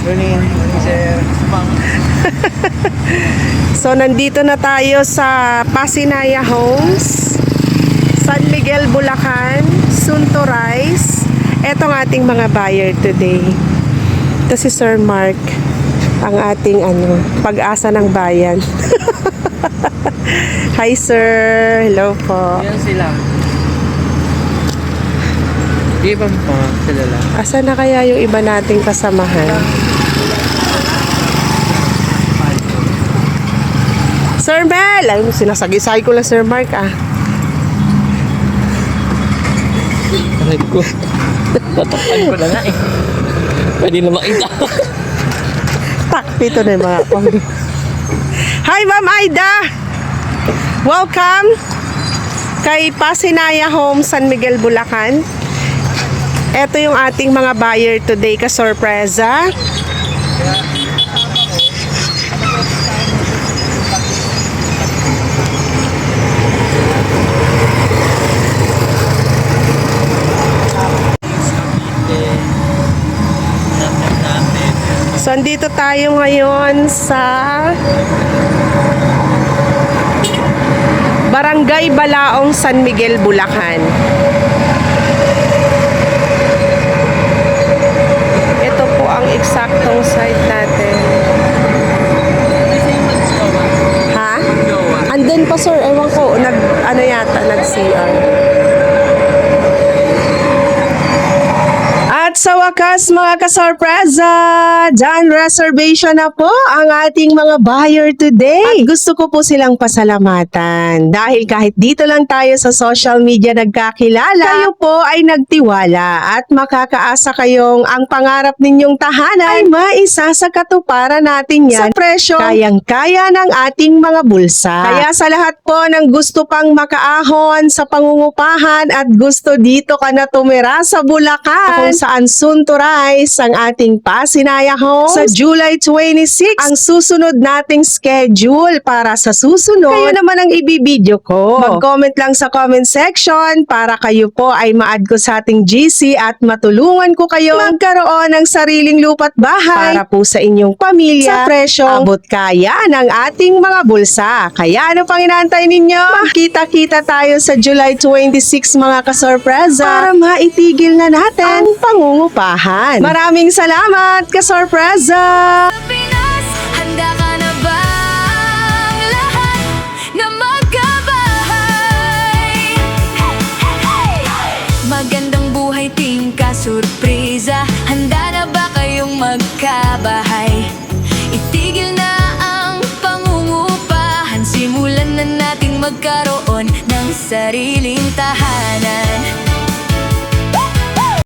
Morning, sir. So, nandito na tayo sa Pasinaya Homes, San Miguel, Bulacan, soon to rise. Ito ang ating mga buyer today. Ito si Sir Mark, ang ating pag-asa ng bayan. Hi sir, hello po. Yan sila. Di ba po sila lang? Asa na kaya yung iba nating kasamahan? Sir Mel! Ay, sinasagisay ko lang Sir Mark Aray ko. Tatakpan ko na nga eh. Pwede na makita. Takpito na yung mga Hi Ma'am Aida! Welcome kay Pasinaya Home, San Miguel, Bulacan. Ito yung ating mga buyer today, ka-sorpresa. So, andito tayo ngayon sa Barangay Balaong, San Miguel, Bulacan. Ito po ang eksaktong site natin. Ha? Andun pa sir, ewan ko, nag-CR. At sa wakas mga kasorpresa, dyan reservation na po ang ating mga buyer today. At gusto ko po silang pasalamatan dahil kahit dito lang tayo sa social media nagkakilala, kayo po ay nagtiwala at makakaasa kayong ang pangarap ninyong tahanan ay maisa sa katuparan natin yan sa presyo kayang-kaya ng ating mga bulsa. Kaya sa lahat po ng gusto pang makaahon sa pangungupahan at gusto dito ka na tumira sa Bulacan, kung saan soon to rise ang ating Pasinaya Homes sa July 26 ang susunod nating schedule para sa susunod. Kayo naman ang ibibideo ko. Mag-comment lang sa comment section para kayo po ay ma-add ko sa ating GC at matulungan ko kayo magkaroon ng sariling lupa't bahay para po sa inyong pamilya sa presyong abot kaya ng ating mga bulsa. Kaya ano pang inaantay ninyo? Makita-kita tayo sa July 26 mga kasorpresa para maitigil na natin ang pangungupahan. Maraming salamat, kasorpresa! Pinas, handa ka na bang lahat na magkabahay? Magandang buhay, tingka surpresa. Handa na ba kayong magkabahay? Itigil na ang pangungupahan. Simulan na nating magkaroon ng sariling tahanan.